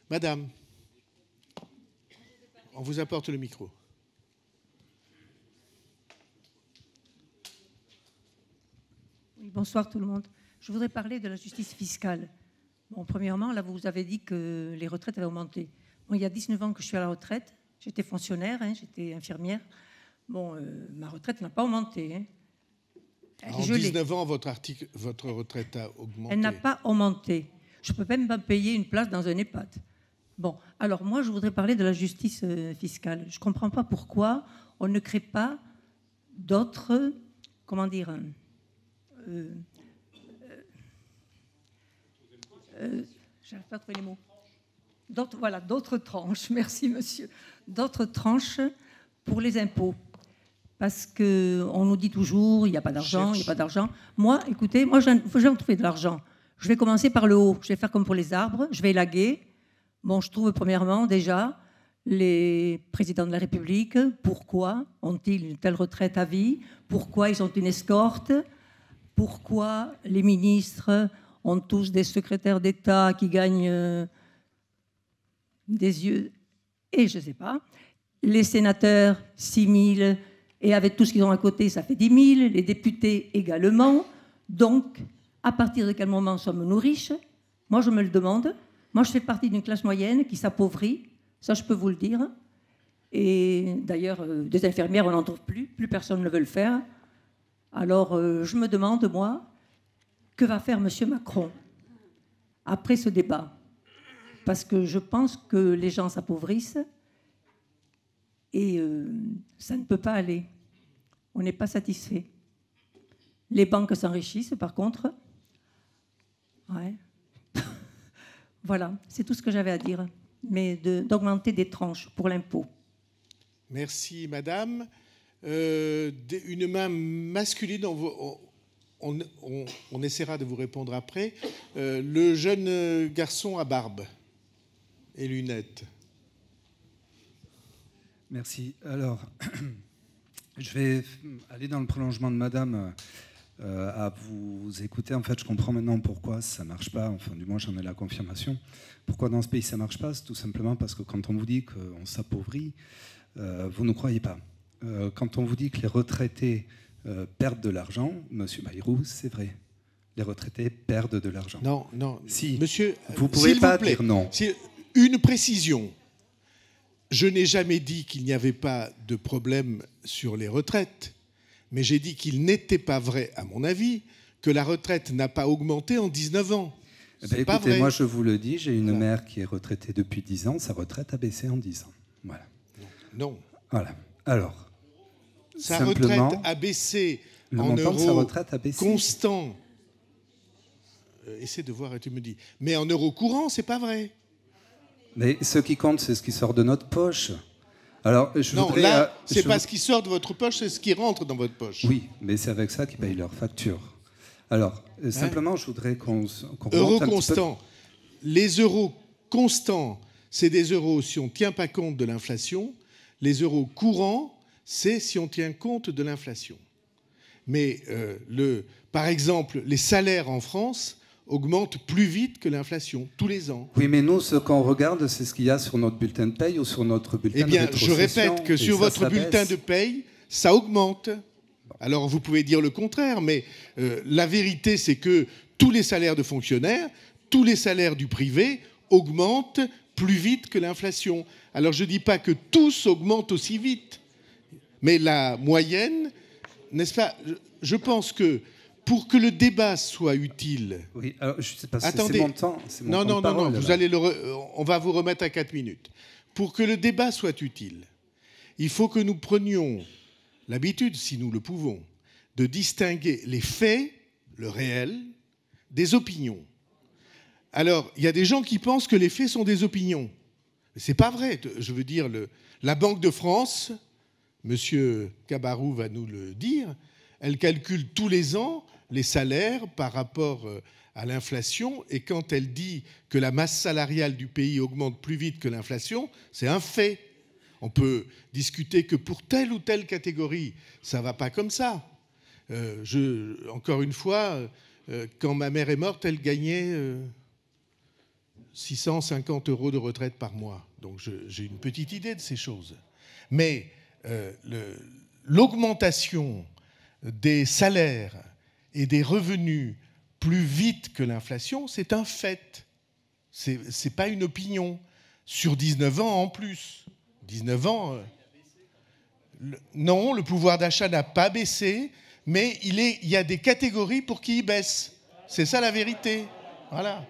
Madame, on vous apporte le micro. Oui, bonsoir tout le monde. Je voudrais parler de la justice fiscale. Bon, premièrement, là, vous avez dit que les retraites avaient augmenté. Bon, il y a 19 ans que je suis à la retraite. J'étais fonctionnaire, j'étais infirmière. Bon, ma retraite n'a pas augmenté. En 19 ans, votre retraite a augmenté. Elle n'a pas augmenté. Je ne peux même pas payer une place dans un EHPAD. Bon, alors moi, je voudrais parler de la justice fiscale. Je ne comprends pas pourquoi on ne crée pas d'autres, comment dire, j'arrive pas à trouver les mots. D'autres tranches, merci monsieur. D'autres tranches pour les impôts. Parce qu'on nous dit toujours, il n'y a pas d'argent, il n'y a pas d'argent. Moi, écoutez, je vais en trouver de l'argent. Je vais commencer par le haut. Je vais faire comme pour les arbres, je vais élaguer. Bon, je trouve premièrement déjà les présidents de la République, pourquoi ont-ils une telle retraite à vie? Pourquoi ils ont une escorte? Pourquoi les ministres ont tous des secrétaires d'État qui gagnent des yeux? Et je ne sais pas. Les sénateurs, 6 000, et avec tout ce qu'ils ont à côté, ça fait 10 000. Les députés également. Donc, à partir de quel moment sommes-nous riches? Moi, je me le demande. Moi, je fais partie d'une classe moyenne qui s'appauvrit. Ça, je peux vous le dire. Et d'ailleurs, des infirmières, on n'en trouve plus. Plus personne ne veut le faire. Alors, je me demande, moi, que va faire M. Macron après ce débat? Parce que je pense que les gens s'appauvrissent et ça ne peut pas aller. On n'est pas satisfait. Les banques s'enrichissent, par contre. Ouais. Voilà, c'est tout ce que j'avais à dire. Mais d'augmenter des tranches pour l'impôt. Merci, madame. Une main masculine, on essaiera de vous répondre après. Le jeune garçon à barbe et lunettes. Merci. Alors, je vais aller dans le prolongement de madame à vous écouter. En fait, je comprends maintenant pourquoi ça ne marche pas. Enfin, du moins, j'en ai la confirmation. Pourquoi dans ce pays ça ne marche pas? C'est tout simplement parce que quand on vous dit qu'on s'appauvrit, vous ne croyez pas. Quand on vous dit que les retraités perdent de l'argent, monsieur Bayrou, c'est vrai. Les retraités perdent de l'argent. Non, non. Si. Monsieur, vous ne pouvez pas dire non. Une précision. Je n'ai jamais dit qu'il n'y avait pas de problème sur les retraites, mais j'ai dit qu'il n'était pas vrai, à mon avis, que la retraite n'a pas augmenté en 19 ans. C'est pas vrai. Moi, je vous le dis, j'ai une mère qui est retraitée depuis 10 ans, sa retraite a baissé en 10 ans. Voilà. Non. Voilà. Alors, sa retraite a baissé en euros constants. Essaie de voir et tu me dis. Mais en euros courants, c'est pas vrai. Mais ce qui compte, c'est ce qui sort de notre poche. Alors, c'est pas ce qui sort de votre poche, c'est ce qui rentre dans votre poche. Oui, mais c'est avec ça qu'ils payent leurs factures. Alors, simplement, je voudrais qu'on euros constants. Les euros constants, c'est des euros si on ne tient pas compte de l'inflation. Les euros courants, c'est si on tient compte de l'inflation. Mais, par exemple, les salaires en France augmente plus vite que l'inflation, tous les ans. Oui, mais nous, ce qu'on regarde, c'est ce qu'il y a sur notre bulletin de paye ou sur notre bulletin de rétrocession. Je répète que sur votre bulletin de paye, ça augmente. Alors, vous pouvez dire le contraire, mais la vérité, c'est que tous les salaires de fonctionnaires, tous les salaires du privé augmentent plus vite que l'inflation. Alors, je ne dis pas que tous augmentent aussi vite, mais la moyenne, n'est-ce pas? Je pense que pour que le débat soit utile... Oui, alors, je sais pas, attendez, c'est mon temps. Non, on va vous remettre à 4 minutes. Pour que le débat soit utile, il faut que nous prenions l'habitude, si nous le pouvons, de distinguer les faits, le réel, des opinions. Alors, il y a des gens qui pensent que les faits sont des opinions. Ce n'est pas vrai. Je veux dire, la Banque de France, M. Cabarrou va nous le dire, elle calcule tous les ans les salaires par rapport à l'inflation, et quand elle dit que la masse salariale du pays augmente plus vite que l'inflation, c'est un fait. On peut discuter que pour telle ou telle catégorie, ça ne va pas comme ça. Encore une fois, quand ma mère est morte, elle gagnait 650 € de retraite par mois. Donc j'ai une petite idée de ces choses. Mais l'augmentation des salaires et des revenus plus vite que l'inflation, c'est un fait. C'est pas une opinion. Sur 19 ans en plus. 19 ans... non, le pouvoir d'achat n'a pas baissé, mais il y a des catégories pour qui il baisse. C'est ça la vérité. Voilà.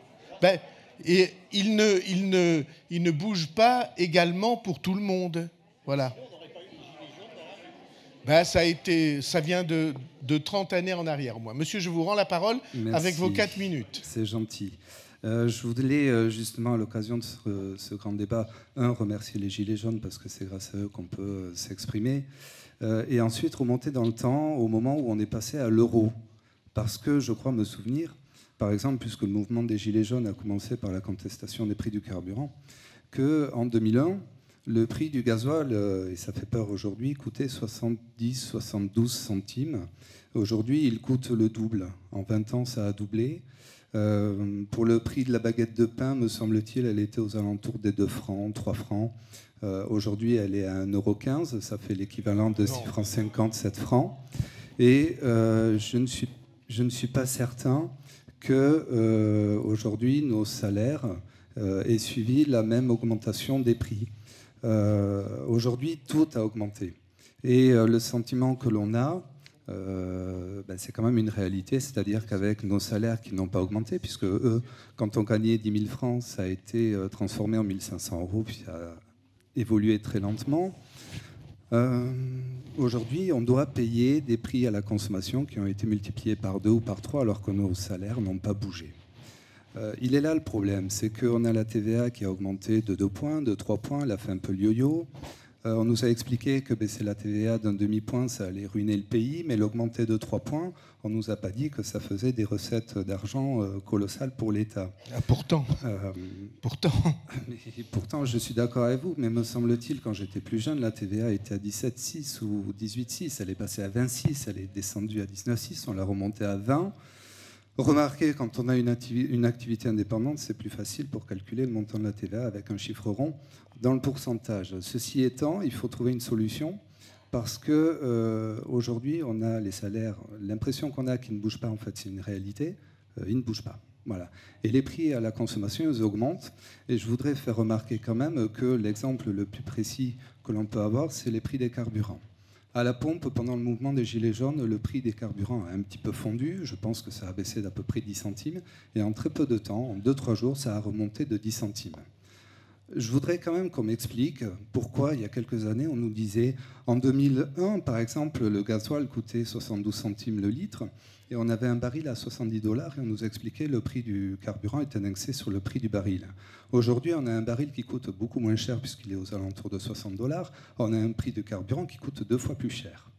Et il ne bouge pas également pour tout le monde. Voilà. Ça vient de 30 années en arrière, moi. Monsieur, je vous rends la parole. Merci. Avec vos 4 minutes. C'est gentil. Je voulais justement, à l'occasion de ce grand débat, remercier les Gilets jaunes parce que c'est grâce à eux qu'on peut s'exprimer. Et ensuite, remonter dans le temps au moment où on est passé à l'euro. Parce que je crois me souvenir, par exemple, puisque le mouvement des Gilets jaunes a commencé par la contestation des prix du carburant, qu'en 2001, le prix du gasoil, et ça fait peur aujourd'hui, coûtait 70-72 centimes. Aujourd'hui, il coûte le double. En 20 ans, ça a doublé. Pour le prix de la baguette de pain, me semble-t-il, elle était aux alentours des 2 francs, 3 francs. Aujourd'hui, elle est à 1,15 €. Ça fait l'équivalent de 6 francs 50, 7 francs. Et je ne suis pas certain qu'aujourd'hui, nos salaires aient suivi la même augmentation des prix. Aujourd'hui, tout a augmenté. Et le sentiment que l'on a, c'est quand même une réalité, c'est-à-dire qu'avec nos salaires qui n'ont pas augmenté, puisque eux, quand on gagnait 10 000 francs, ça a été transformé en 1 500 €, puis ça a évolué très lentement. Aujourd'hui, on doit payer des prix à la consommation qui ont été multipliés par 2 ou par 3, alors que nos salaires n'ont pas bougé. Il est là le problème, c'est qu'on a la TVA qui a augmenté de 2 points, de 3 points, elle a fait un peu le yo-yo. On nous a expliqué que baisser la TVA d'un demi-point, ça allait ruiner le pays, mais l'augmenter de 3 points, on ne nous a pas dit que ça faisait des recettes d'argent colossales pour l'État. Ah, pourtant. Pourtant, je suis d'accord avec vous, mais me semble-t-il, quand j'étais plus jeune, la TVA était à 17,6 ou 18,6. Elle est passée à 26, elle est descendue à 19,6, on l'a remontée à 20. Remarquez, quand on a une activité indépendante, c'est plus facile pour calculer le montant de la TVA avec un chiffre rond dans le pourcentage. Ceci étant, il faut trouver une solution parce que aujourd'hui, on a les salaires, l'impression qu'on a qu'ils ne bougent pas, en fait, c'est une réalité, ils ne bougent pas. Voilà. Et les prix à la consommation, ils augmentent. Et je voudrais faire remarquer quand même que l'exemple le plus précis que l'on peut avoir, c'est les prix des carburants. À la pompe, pendant le mouvement des Gilets jaunes, le prix des carburants a un petit peu fondu. Je pense que ça a baissé d'à peu près 10 centimes. Et en très peu de temps, en 2-3 jours, ça a remonté de 10 centimes. Je voudrais quand même qu'on m'explique pourquoi, il y a quelques années, on nous disait, en 2001, par exemple, le gasoil coûtait 72 centimes le litre, et on avait un baril à 70 $, et on nous expliquait que le prix du carburant était indexé sur le prix du baril. Aujourd'hui, on a un baril qui coûte beaucoup moins cher, puisqu'il est aux alentours de 60 $. On a un prix de carburant qui coûte 2 fois plus cher.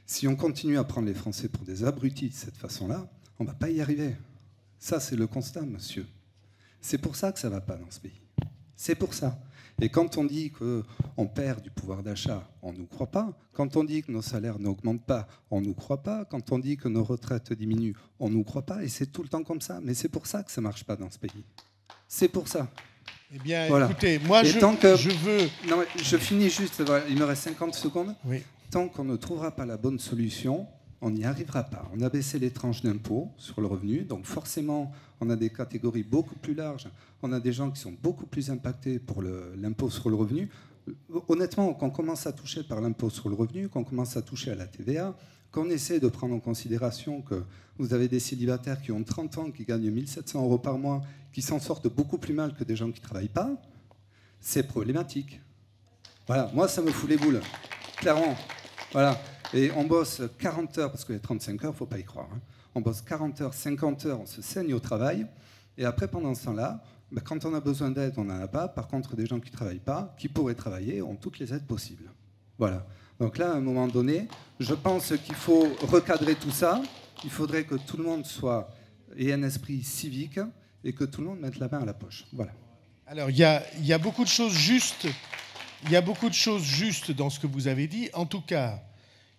Si on continue à prendre les Français pour des abrutis de cette façon-là, on ne va pas y arriver. Ça, c'est le constat, monsieur. C'est pour ça que ça ne va pas dans ce pays. C'est pour ça. Et quand on dit qu'on perd du pouvoir d'achat, on ne nous croit pas. Quand on dit que nos salaires n'augmentent pas, on ne nous croit pas. Quand on dit que nos retraites diminuent, on ne nous croit pas. Et c'est tout le temps comme ça. Mais c'est pour ça que ça ne marche pas dans ce pays. C'est pour ça. Eh bien, voilà. Écoutez, moi, je veux... Non, je finis juste, il me reste 50 secondes. Oui. Tant qu'on ne trouvera pas la bonne solution, on n'y arrivera pas. On a baissé les tranches d'impôt sur le revenu, donc forcément, on a des catégories beaucoup plus larges. On a des gens qui sont beaucoup plus impactés pour l'impôt sur le revenu. Honnêtement, quand on commence à toucher par l'impôt sur le revenu, quand on commence à toucher à la TVA, qu'on essaie de prendre en considération que vous avez des célibataires qui ont 30 ans, qui gagnent 1 700 € par mois, qui s'en sortent beaucoup plus mal que des gens qui ne travaillent pas, c'est problématique. Voilà, moi, ça me fout les boules, clairement. Voilà. Et on bosse 40 heures, parce que les 35 heures, il ne faut pas y croire. Hein. On bosse 40 heures, 50 heures, on se saigne au travail. Et après, pendant ce temps-là, quand on a besoin d'aide, on n'en a pas. Par contre, des gens qui ne travaillent pas, qui pourraient travailler, ont toutes les aides possibles. Voilà. Donc là, à un moment donné, je pense qu'il faut recadrer tout ça. Il faudrait que tout le monde ait un esprit civique et que tout le monde mette la main à la poche. Voilà. Alors, il y a beaucoup de choses justes. Il y a beaucoup de choses justes dans ce que vous avez dit. En tout cas,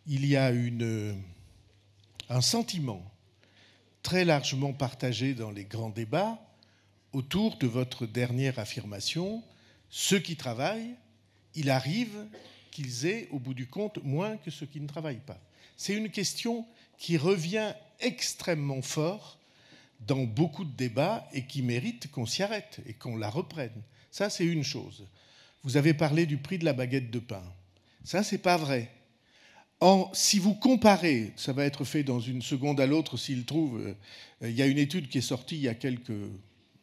il y a un sentiment très largement partagé dans les grands débats. autour de votre dernière affirmation. Ceux qui travaillent, il arrive qu'ils aient, au bout du compte, moins que ceux qui ne travaillent pas. C'est une question qui revient extrêmement fort dans beaucoup de débats et qui mérite qu'on s'y arrête et qu'on la reprenne. Ça, c'est une chose. Vous avez parlé du prix de la baguette de pain. Ça, c'est pas vrai. Si vous comparez, ça va être fait dans une seconde à l'autre s'il trouve, il y a une étude qui est sortie il y a quelques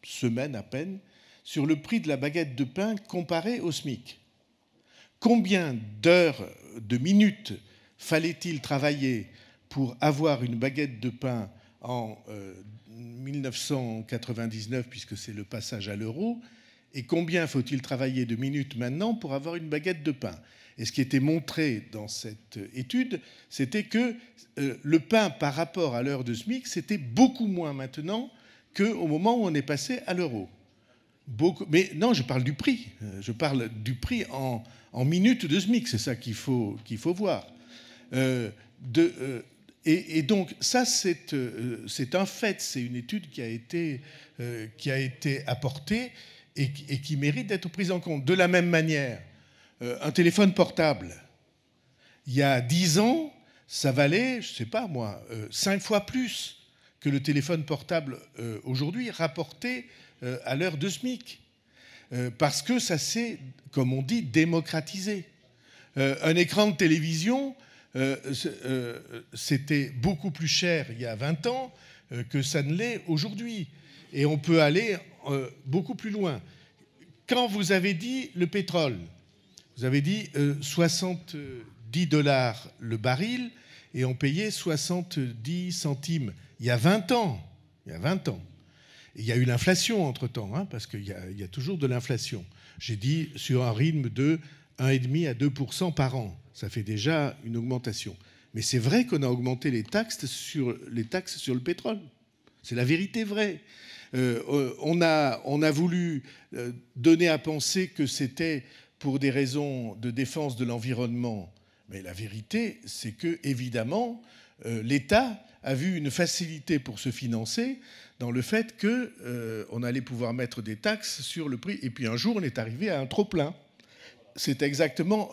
semaines à peine, sur le prix de la baguette de pain comparé au SMIC. Combien d'heures, de minutes fallait-il travailler pour avoir une baguette de pain en 1999, puisque c'est le passage à l'euro, et combien faut-il travailler de minutes maintenant pour avoir une baguette de pain? Et ce qui était montré dans cette étude, c'était que le pain par rapport à l'heure de SMIC, c'était beaucoup moins maintenant qu'au moment où on est passé à l'euro. Mais non, je parle du prix. Je parle du prix en minutes de SMIC. C'est ça qu'il faut voir. Et donc, ça, c'est un fait. C'est une étude qui a été apportée et qui mérite d'être prise en compte. De la même manière, un téléphone portable, il y a 10 ans, ça valait, je ne sais pas moi, 5 fois plus que le téléphone portable aujourd'hui, rapporté à l'heure de SMIC. Parce que ça s'est, comme on dit, démocratisé. Un écran de télévision, c'était beaucoup plus cher il y a 20 ans que ça ne l'est aujourd'hui. Et on peut aller beaucoup plus loin. Quand vous avez dit le pétrole, vous avez dit 70 $ le baril et on payait 70 centimes. Il y a 20 ans. Il y a 20 ans. Et il y a eu l'inflation entre-temps, hein, parce qu'il y a toujours de l'inflation. J'ai dit sur un rythme de 1,5 à 2% par an. Ça fait déjà une augmentation. Mais c'est vrai qu'on a augmenté les taxes sur le pétrole. C'est la vérité vraie. On a voulu donner à penser que c'était pour des raisons de défense de l'environnement. Mais la vérité, c'est que, évidemment, l'État a vu une facilité pour se financer dans le fait qu'on allait pouvoir mettre des taxes sur le prix. Et puis un jour, on est arrivé à un trop-plein. C'est exactement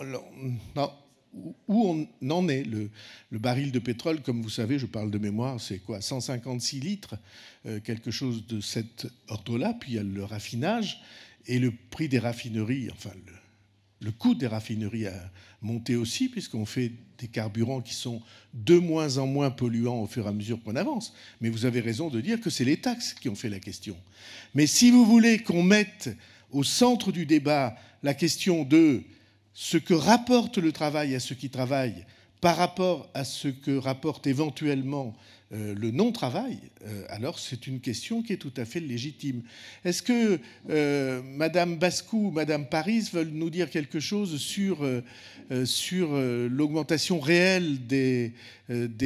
où on en est. Le baril de pétrole, comme vous savez, je parle de mémoire, c'est quoi, 156 litres, quelque chose de cet ordre-là. Puis il y a le raffinage et le prix des raffineries, enfin le coût des raffineries a monté aussi, puisqu'on fait des carburants qui sont de moins en moins polluants au fur et à mesure qu'on avance. Mais vous avez raison de dire que c'est les taxes qui ont fait la question. Mais si vous voulez qu'on mette au centre du débat la question de ce que rapporte le travail à ceux qui travaillent par rapport à ce que rapporte éventuellement le non-travail, alors c'est une question qui est tout à fait légitime. Est-ce que Madame Bascou, Madame Paris veulent nous dire quelque chose sur l'augmentation réelle des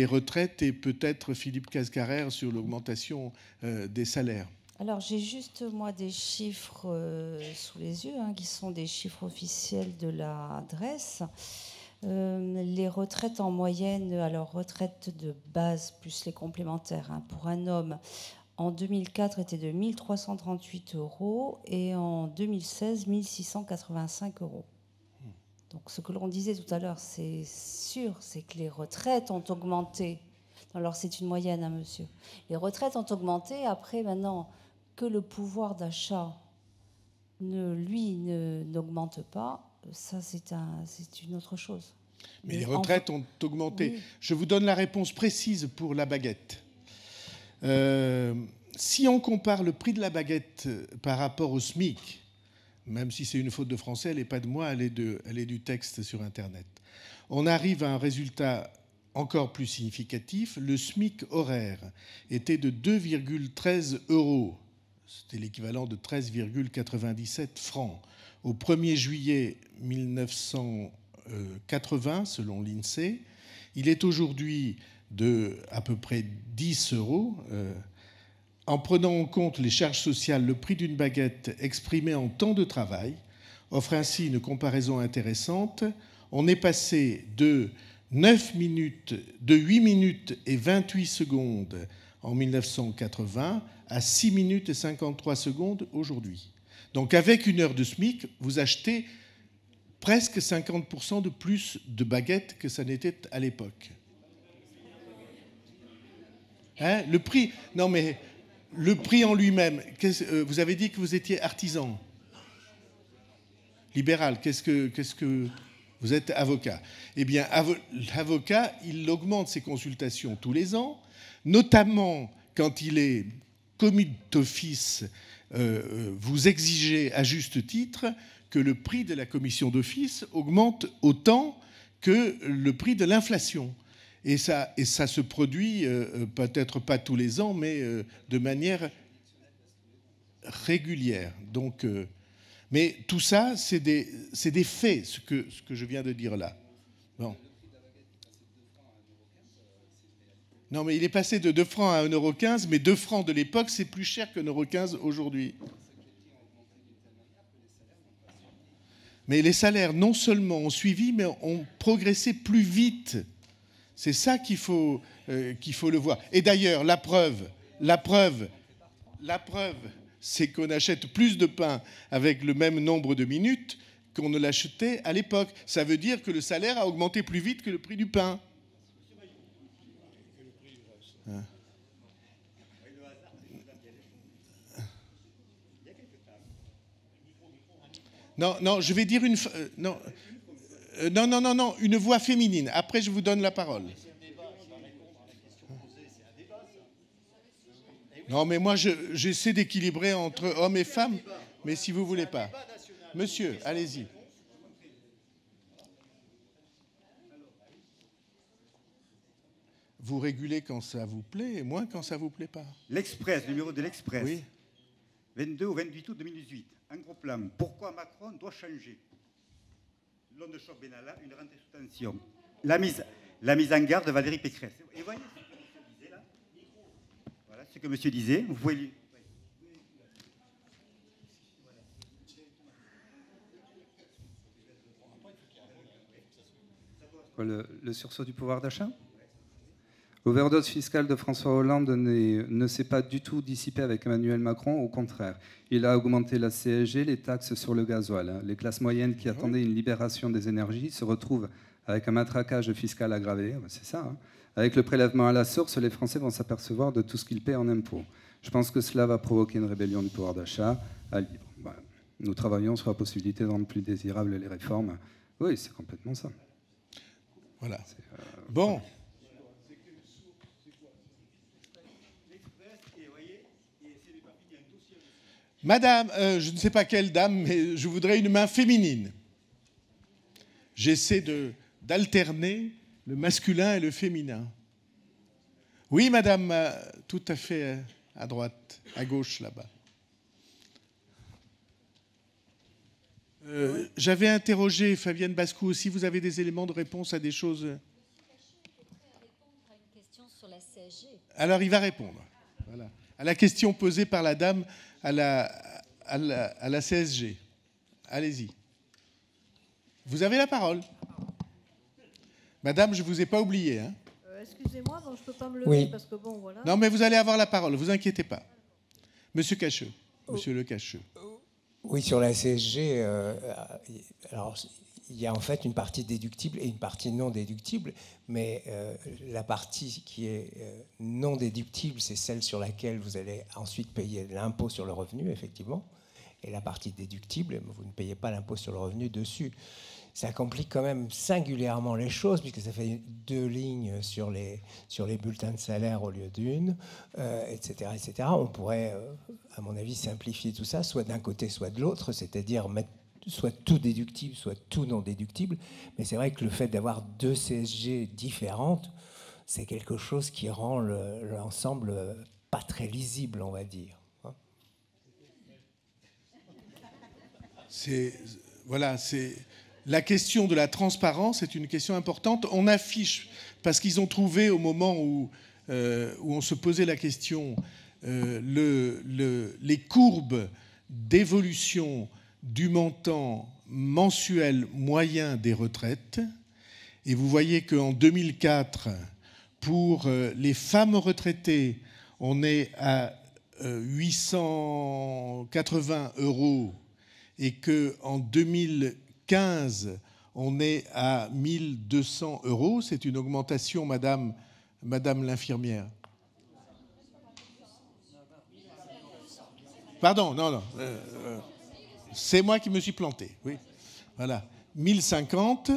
retraites et peut-être Philippe Cascarère sur l'augmentation des salaires? Alors j'ai juste moi des chiffres sous les yeux, qui sont des chiffres officiels de la DREES. Les retraites en moyenne, alors retraite de base plus les complémentaires, pour un homme en 2004 étaient de 1 338 € et en 2016 1 685 €. Donc ce que l'on disait tout à l'heure, c'est sûr, c'est que les retraites ont augmenté. Alors c'est une moyenne, monsieur. Les retraites ont augmenté. Après, maintenant que le pouvoir d'achat n'augmente pas, ça c'est une autre chose. Mais les retraites ont augmenté. Oui. Je vous donne la réponse précise pour la baguette. Si on compare le prix de la baguette par rapport au SMIC, même si c'est une faute de français, elle n'est pas de moi, elle est du texte sur Internet, on arrive à un résultat encore plus significatif. Le SMIC horaire était de 2,13 €. C'était l'équivalent de 13,97 francs. Au 1er juillet 1980, selon l'INSEE, il est aujourd'hui de à peu près 10 €. En prenant en compte les charges sociales, le prix d'une baguette exprimé en temps de travail offre ainsi une comparaison intéressante. On est passé de 8 minutes et 28 secondes en 1980 à 6 minutes et 53 secondes aujourd'hui. Donc avec 1 heure de SMIC, vous achetez presque 50% de plus de baguettes que ça n'était à l'époque. Hein, le prix, non mais le prix en lui-même, vous avez dit que vous étiez artisan, libéral, qu'est-ce que vous êtes avocat. Eh bien, l'avocat, il augmente ses consultations tous les ans, notamment quand il est commis d'office, vous exigez à juste titre que le prix de la commission d'office augmente autant que le prix de l'inflation. Et ça se produit, peut-être pas tous les ans, mais de manière régulière. Donc, mais tout ça, c'est des faits, ce que je viens de dire là. Bon. Non, mais il est passé de 2 francs à 1,15 €, mais 2 francs de l'époque, c'est plus cher que 1,15 € aujourd'hui. Mais les salaires, non seulement ont suivi, mais ont progressé plus vite. C'est ça qu'il faut le voir. Et d'ailleurs, la preuve, c'est qu'on achète plus de pain avec le même nombre de minutes qu'on ne l'achetait à l'époque. Ça veut dire que le salaire a augmenté plus vite que le prix du pain. Hein? Non, je vais dire une une voix féminine. Après, je vous donne la parole. Non, mais moi, j'essaie d'équilibrer entre hommes et femmes, mais si vous voulez pas. Monsieur, allez-y. Vous régulez quand ça vous plaît et moins quand ça vous plaît pas. L'Express, le numéro de l'Express. Oui. 22 au 28 août 2018. Un gros plan. Pourquoi Macron doit changer? L'onde de choc Benalla, une rentrée sous tension. La mise en garde de Valérie Pécresse. Et voyez ce que monsieur disait là. Voilà ce que monsieur disait. Vous pouvez lire. Le sursaut du pouvoir d'achat? L'overdose fiscale de François Hollande ne s'est pas du tout dissipée avec Emmanuel Macron, au contraire. Il a augmenté la CSG, les taxes sur le gasoil. Les classes moyennes qui attendaient une libération des énergies se retrouvent avec un matraquage fiscal aggravé. C'est ça. Hein. Avec le prélèvement à la source, les Français vont s'apercevoir de tout ce qu'ils paient en impôts. Je pense que cela va provoquer une rébellion du pouvoir d'achat à libre. Voilà. Nous travaillons sur la possibilité de rendre plus désirables les réformes. Oui, c'est complètement ça. Voilà. Bon. Madame, je ne sais pas quelle dame, mais je voudrais une main féminine. J'essaie d'alterner le masculin et le féminin. Oui, madame, tout à fait à droite, à gauche, là-bas. J'avais interrogé Fabienne Bascou aussi. Vous avez des éléments de réponse à des choses? Alors, il va répondre. Voilà. À la question posée par la dame à la CSG. Allez-y. Vous avez la parole. Madame, je ne vous ai pas oublié. Hein. Excusez-moi, bon, je ne peux pas me lever parce que bon, voilà. Non, mais vous allez avoir la parole, ne vous inquiétez pas. Monsieur Cacheux, monsieur Le Cacheux. Oui, sur la CSG, alors il y a en fait une partie déductible et une partie non déductible, mais la partie qui est non déductible, c'est celle sur laquelle vous allez ensuite payer l'impôt sur le revenu, effectivement, et la partie déductible, vous ne payez pas l'impôt sur le revenu dessus. Ça complique quand même singulièrement les choses, puisque ça fait 2 lignes sur les bulletins de salaire au lieu d'une, etc., etc. On pourrait, à mon avis, simplifier tout ça, soit d'un côté, soit de l'autre, c'est-à-dire mettre soit tout déductible, soit tout non déductible. Mais c'est vrai que le fait d'avoir 2 CSG différentes, c'est quelque chose qui rend l'ensemble pas très lisible, on va dire. Voilà, c'est... La question de la transparence est une question importante. On affiche, parce qu'ils ont trouvé au moment où on se posait la question, les courbes d'évolution du montant mensuel moyen des retraites. Et vous voyez qu'en 2004, pour les femmes retraitées, on est à 880 € et qu'en 2015, on est à 1200 €, c'est une augmentation, madame l'infirmière. Pardon, non. C'est moi qui me suis planté. Oui. Voilà. 1050.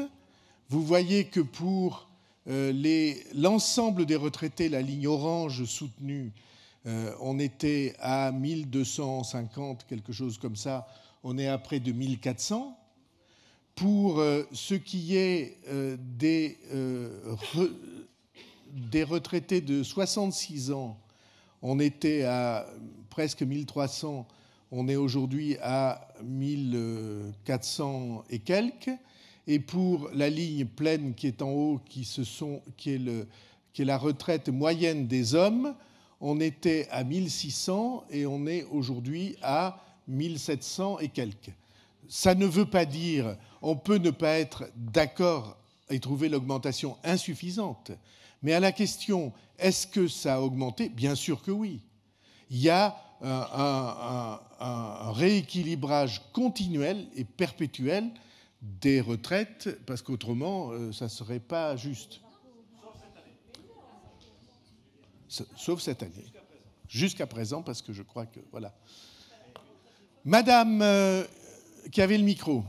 Vous voyez que pour l'ensemble des retraités, la ligne orange soutenue, on était à 1250, quelque chose comme ça. On est à près de 1400. Pour ce qui est des retraités de 66 ans, on était à presque 1300. On est aujourd'hui à 1400 et quelques. Et pour la ligne pleine qui est en haut, qui est la retraite moyenne des hommes, on était à 1600 et on est aujourd'hui à 1700 et quelques. Ça ne veut pas dire, on peut ne pas être d'accord et trouver l'augmentation insuffisante, mais à la question, est-ce que ça a augmenté? Bien sûr que oui. Il y a un rééquilibrage continuel et perpétuel des retraites, parce qu'autrement, ça ne serait pas juste. Sauf cette année. Jusqu'à présent, parce que je crois que... Voilà. Madame qui avait le micro.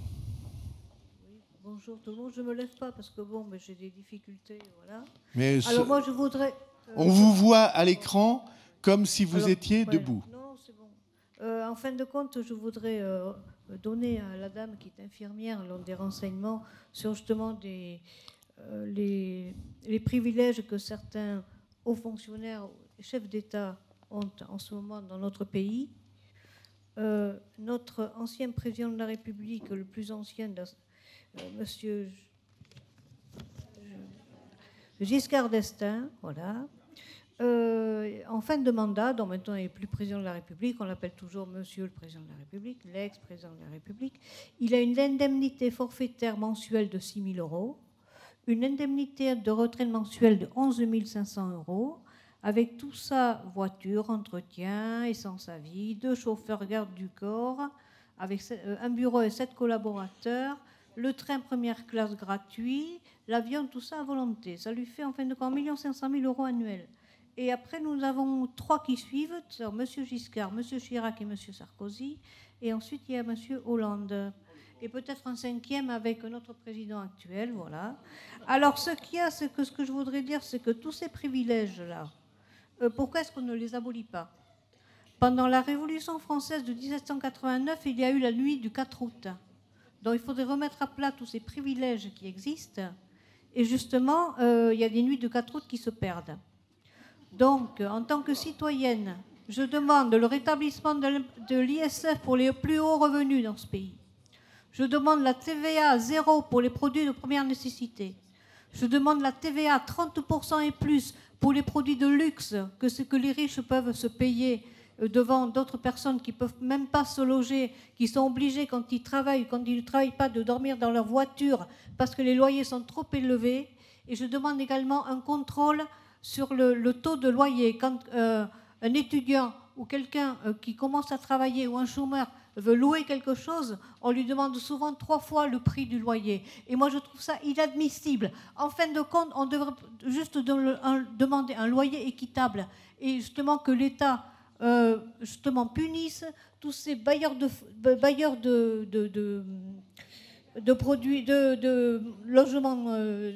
Oui, bonjour tout le monde. Je ne me lève pas parce que bon, mais j'ai des difficultés. Voilà. Mais alors moi, je voudrais... on vous voit à l'écran comme si vous étiez debout. Non, c'est bon. En fin de compte, je voudrais donner à la dame qui est infirmière des renseignements sur justement les privilèges que certains hauts fonctionnaires, chefs d'État ont en ce moment dans notre pays. Notre ancien président de la République, le plus ancien, monsieur Giscard d'Estaing, voilà. En fin de mandat, donc maintenant il n'est plus président de la République, on l'appelle toujours monsieur le président de la République, l'ex-président de la République, il a une indemnité forfaitaire mensuelle de 6 000 €, une indemnité de retraite mensuelle de 11 500 €, avec tout ça, voiture, entretien, essence à vie, 2 chauffeurs garde du corps, avec un bureau et 7 collaborateurs, le train première classe gratuit, l'avion, tout ça à volonté. Ça lui fait en fin de compte 1 500 000 € annuels. Et après, nous avons 3 qui suivent, M. Giscard, M. Chirac et M. Sarkozy. Et ensuite, il y a M. Hollande. Et peut-être un 5e avec notre président actuel, voilà. Alors, ce qu'il y a, c'est que ce que je voudrais dire, c'est que tous ces privilèges-là, pourquoi est-ce qu'on ne les abolit pas? Pendant la Révolution française de 1789, il y a eu la nuit du 4 août. Donc, il faudrait remettre à plat tous ces privilèges qui existent. Et justement, il y a des nuits du 4 août qui se perdent. Donc, en tant que citoyenne, je demande le rétablissement de l'ISF pour les plus hauts revenus dans ce pays. Je demande la TVA 0 pour les produits de première nécessité. Je demande la TVA 30% et plus pour les produits de luxe, que ce que les riches peuvent se payer devant d'autres personnes qui ne peuvent même pas se loger, qui sont obligés, quand ils travaillent, quand ils ne travaillent pas, de dormir dans leur voiture parce que les loyers sont trop élevés. Et je demande également un contrôle sur le taux de loyer. Quand un étudiant ou quelqu'un qui commence à travailler ou un chômeur veut louer quelque chose, on lui demande souvent 3 fois le prix du loyer. Et moi, je trouve ça inadmissible. En fin de compte, on devrait juste demander un loyer équitable et justement que l'État justement punisse tous ces bailleurs de produits, de logements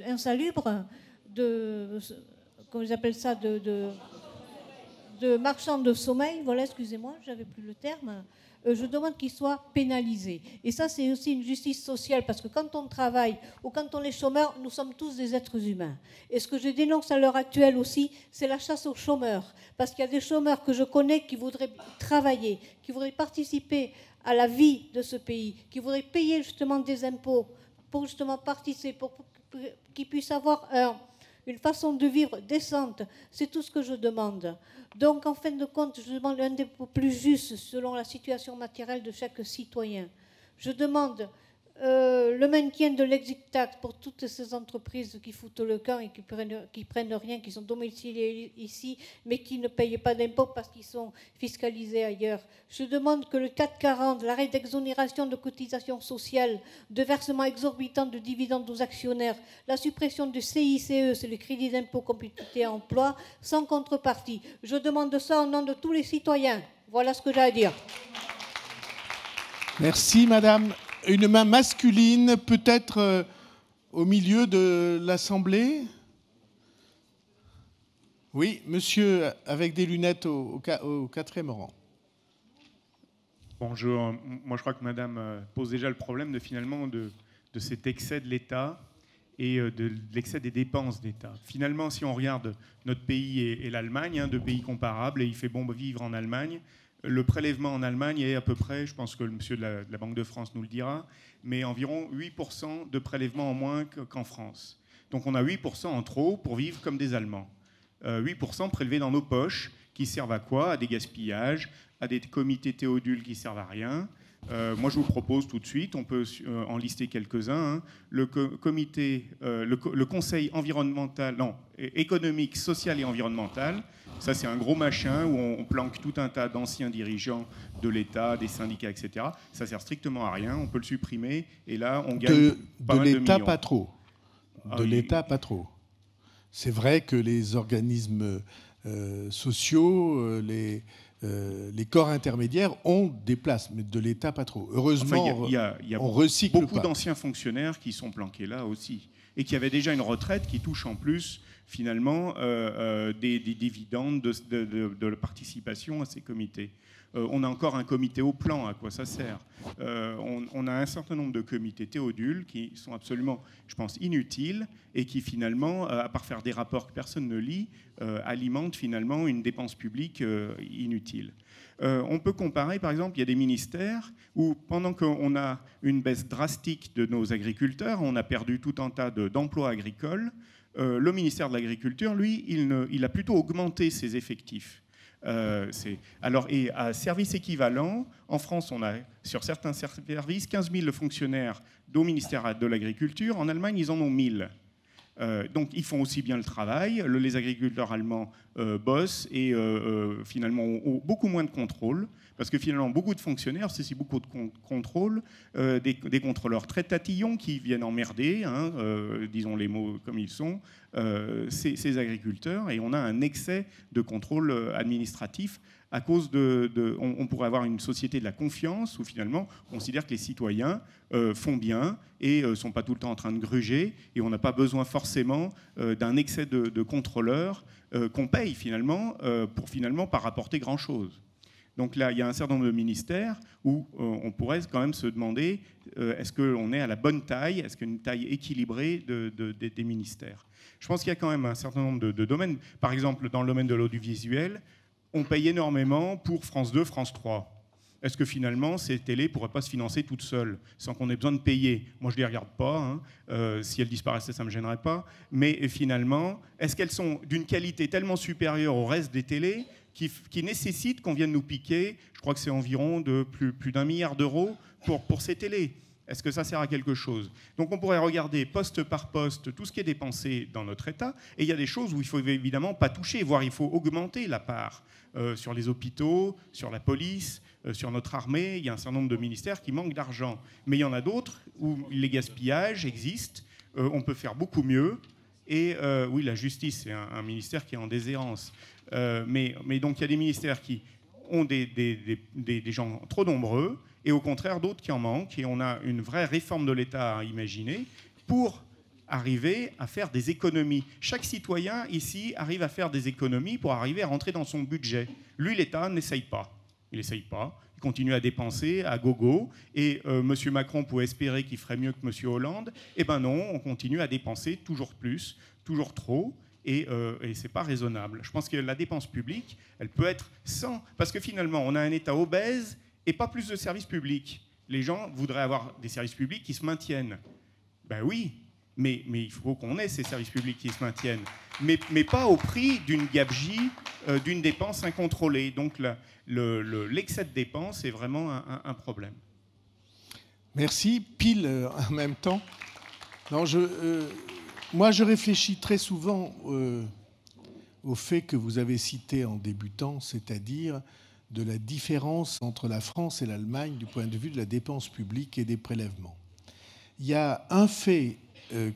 insalubres, comment ils appellent ça, de marchands de sommeil, voilà, excusez-moi, j'avais plus le terme. Je demande qu'ils soient pénalisés. Et ça, c'est aussi une justice sociale, parce que quand on travaille ou quand on est chômeur, nous sommes tous des êtres humains. Et ce que je dénonce à l'heure actuelle aussi, c'est la chasse aux chômeurs. Parce qu'il y a des chômeurs que je connais qui voudraient travailler, qui voudraient participer à la vie de ce pays, qui voudraient payer justement des impôts pour justement participer, pour qu'ils puissent avoir une façon de vivre décente. C'est tout ce que je demande. Donc, en fin de compte, je demande un dépôt plus juste selon la situation matérielle de chaque citoyen. Je demande le maintien de l'exit tax pour toutes ces entreprises qui foutent le camp et qui prennent rien, qui sont domiciliées ici, mais qui ne payent pas d'impôts parce qu'ils sont fiscalisés ailleurs. Je demande que le 440, l'arrêt d'exonération de cotisations sociales, de versements exorbitants de dividendes aux actionnaires, la suppression du CICE, c'est le crédit d'impôt compétitivité emploi, sans contrepartie. Je demande ça au nom de tous les citoyens. Voilà ce que j'ai à dire. Merci, madame. Une main masculine, peut-être au milieu de l'Assemblée. Oui, monsieur, avec des lunettes au quatrième rang. Bonjour. Moi, je crois que madame pose déjà le problème de cet excès de l'État et de l'excès des dépenses d'État. Finalement, si on regarde notre pays et l'Allemagne, deux pays comparables, et il fait bon vivre en Allemagne, le prélèvement en Allemagne est à peu près, je pense que le monsieur de la Banque de France nous le dira, mais environ 8% de prélèvement en moins qu'en France. Donc on a 8% en trop pour vivre comme des Allemands. 8% prélevés dans nos poches, qui servent à quoi? À des gaspillages, à des comités Théodule qui servent à rien. Moi, je vous propose tout de suite, on peut en lister quelques-uns, le Conseil environnemental, économique, social et environnemental. Ça, c'est un gros machin où on planque tout un tas d'anciens dirigeants de l'État, des syndicats, etc. Ça sert strictement à rien. On peut le supprimer. Et là, on gagne pas mal de millions. De l'État, pas trop. De l'État, pas trop. C'est vrai que les organismes sociaux, les corps intermédiaires ont des places, mais de l'État, pas trop. Heureusement, il y a on recycle beaucoup d'anciens fonctionnaires qui sont planqués là aussi, et qui avaient déjà une retraite qui touche en plus, finalement, des dividendes de la participation à ces comités. On a encore un comité au plan, à quoi ça sert? On a un certain nombre de comités Théodule qui sont absolument, je pense, inutiles et qui finalement, à part faire des rapports que personne ne lit, alimentent finalement une dépense publique inutile. On peut comparer, par exemple, il y a des ministères où, pendant qu'on a une baisse drastique de nos agriculteurs, on a perdu tout un tas d'emplois agricoles, le ministère de l'Agriculture, lui, il a plutôt augmenté ses effectifs. Et à service équivalent, en France, on a sur certains services 15 000 fonctionnaires au ministère de l'Agriculture. En Allemagne, ils en ont 1000. Donc ils font aussi bien le travail. Les agriculteurs allemands bossent et finalement ont beaucoup moins de contrôle. Parce que finalement, beaucoup de fonctionnaires, c'est beaucoup de contrôle, des contrôleurs très tatillons qui viennent emmerder, disons les mots comme ils sont, ces agriculteurs. Et on a un excès de contrôle administratif à cause on pourrait avoir une société de la confiance où finalement on considère que les citoyens font bien et ne sont pas tout le temps en train de gruger. Et on n'a pas besoin forcément d'un excès de contrôleurs qu'on paye finalement pour finalement pas rapporter grand-chose. Donc là, il y a un certain nombre de ministères où on pourrait quand même se demander est-ce qu'on est à la bonne taille, est-ce qu'il y a une taille équilibrée des ministères. Je pense qu'il y a quand même un certain nombre de domaines. Par exemple, dans le domaine de l'audiovisuel, on paye énormément pour France 2, France 3. Est-ce que finalement, ces télés ne pourraient pas se financer toutes seules, sans qu'on ait besoin de payer? Moi, je ne les regarde pas. Si elles disparaissaient, ça ne me gênerait pas. Mais finalement, est-ce qu'elles sont d'une qualité tellement supérieure au reste des télés qui nécessitent qu'on vienne nous piquer, je crois que c'est environ de plus d'1 milliard d'euros pour ces télés? Est-ce que ça sert à quelque chose? Donc on pourrait regarder poste par poste tout ce qui est dépensé dans notre État, et il y a des choses où il ne faut évidemment pas toucher, voire il faut augmenter la part sur les hôpitaux, sur la police, sur notre armée. Il y a un certain nombre de ministères qui manquent d'argent. Mais il y en a d'autres où les gaspillages existent, on peut faire beaucoup mieux. Et oui, la justice, c'est un ministère qui est en déshérence. Mais donc il y a des ministères qui ont des gens trop nombreux, et au contraire d'autres qui en manquent, et on a une vraie réforme de l'État à imaginer pour arriver à faire des économies. Chaque citoyen ici arrive à faire des économies pour arriver à rentrer dans son budget. Lui, l'État n'essaye pas. Il n'essaye pas. Il continue à dépenser à gogo. Et M. Macron pouvait espérer qu'il ferait mieux que M. Hollande. Eh bien non, on continue à dépenser toujours plus, toujours trop. Et ce n'est pas raisonnable. Je pense que la dépense publique, elle peut être sans... Parce que finalement, on a un État obèse et pas plus de services publics. Les gens voudraient avoir des services publics qui se maintiennent. Ben oui, mais il faut qu'on ait ces services publics qui se maintiennent. Mais pas au prix d'une gabegie, d'une dépense incontrôlée. Donc l'excès de dépenses est vraiment un problème. Merci. Pile en même temps. Non, moi, je réfléchis très souvent au fait que vous avez cité en débutant, c'est-à-dire de la différence entre la France et l'Allemagne du point de vue de la dépense publique et des prélèvements. Il y a un fait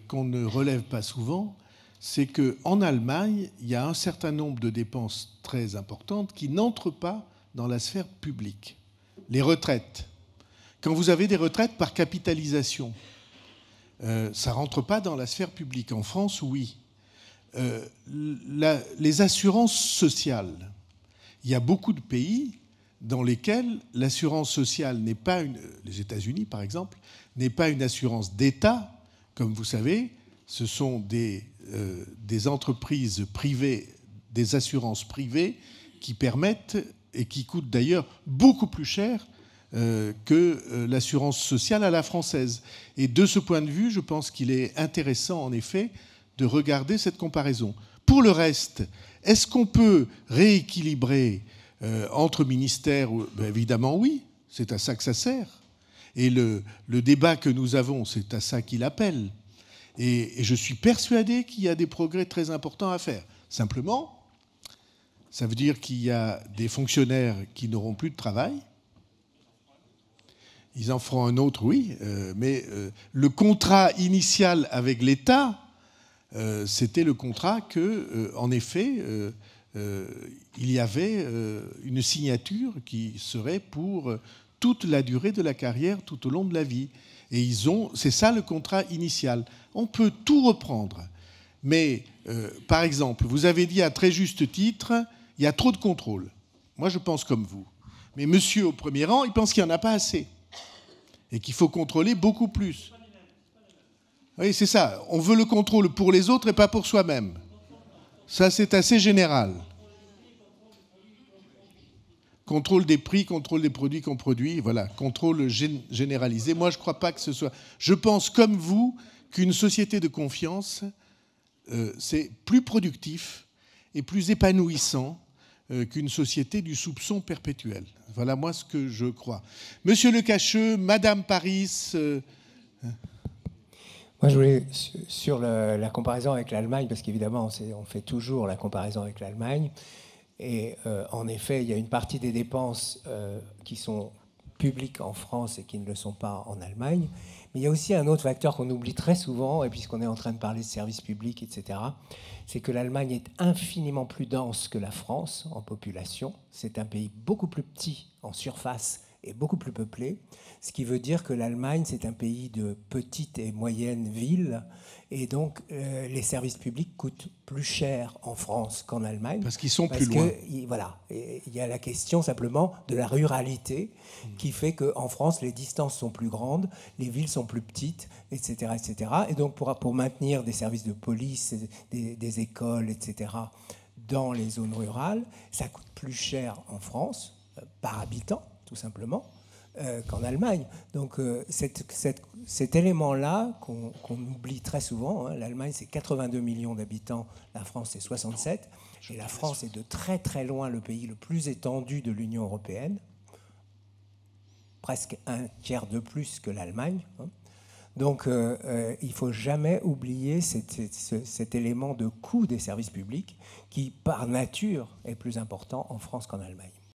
qu'on ne relève pas souvent, c'est qu'en Allemagne, il y a un certain nombre de dépenses très importantes qui n'entrent pas dans la sphère publique. Les retraites. Quand vous avez des retraites par capitalisation, ça ne rentre pas dans la sphère publique. En France, oui. Les assurances sociales. Il y a beaucoup de pays dans lesquels l'assurance sociale n'est pas les États-Unis par exemple, n'est pas une assurance d'État. Comme vous savez, ce sont des entreprises privées, des assurances privées qui permettent et qui coûtent d'ailleurs beaucoup plus cher que l'assurance sociale à la française. Et de ce point de vue, je pense qu'il est intéressant en effet de regarder cette comparaison. Pour le reste, est-ce qu'on peut rééquilibrer entre ministères? Ben évidemment oui, c'est à ça que ça sert. Et le débat que nous avons, c'est à ça qu'il appelle. Et je suis persuadé qu'il y a des progrès très importants à faire. Simplement, ça veut dire qu'il y a des fonctionnaires qui n'auront plus de travail. Ils en feront un autre, oui, mais le contrat initial avec l'État, c'était le contrat que, en effet, il y avait une signature qui serait pour toute la durée de la carrière, tout au long de la vie. Et c'est ça le contrat initial. On peut tout reprendre. Mais, par exemple, vous avez dit à très juste titre, il y a trop de contrôle. Moi, je pense comme vous. Mais monsieur au premier rang, il pense qu'il n'y en a pas assez. Et qu'il faut contrôler beaucoup plus. Oui, c'est ça. On veut le contrôle pour les autres et pas pour soi-même. Ça, c'est assez général. Contrôle des prix, contrôle des produits qu'on produit, voilà, contrôle généralisé. Moi, je ne crois pas que ce soit... Je pense, comme vous, qu'une société de confiance, c'est plus productif et plus épanouissant qu'une société du soupçon perpétuel. Voilà, moi, ce que je crois. Monsieur Le Cacheux, Madame Paris... Moi, je voulais, sur la comparaison avec l'Allemagne, parce qu'évidemment, on fait toujours la comparaison avec l'Allemagne, et en effet, il y a une partie des dépenses qui sont publiques en France et qui ne le sont pas en Allemagne, mais il y a aussi un autre facteur qu'on oublie très souvent, et puisqu'on est en train de parler de services publics, etc., c'est que l'Allemagne est infiniment plus dense que la France en population. C'est un pays beaucoup plus petit en surface et beaucoup plus peuplé, ce qui veut dire que l'Allemagne, c'est un pays de petites et moyennes villes, et donc les services publics coûtent plus cher en France qu'en Allemagne. Parce qu'ils sont plus loin. Voilà, il y a la question simplement de la ruralité qui fait qu'en France, les distances sont plus grandes, les villes sont plus petites, etc. etc. Et donc pour maintenir des services de police, des écoles, etc., dans les zones rurales, ça coûte plus cher en France, par habitant, tout simplement, qu'en Allemagne. Donc cet élément-là qu'on oublie très souvent, hein, l'Allemagne c'est 82 millions d'habitants, la France c'est 67, et la France est de très très loin le pays le plus étendu de l'Union européenne, presque un tiers de plus que l'Allemagne. Hein. Donc il ne faut jamais oublier cet élément de coût des services publics qui par nature est plus important en France qu'en Allemagne.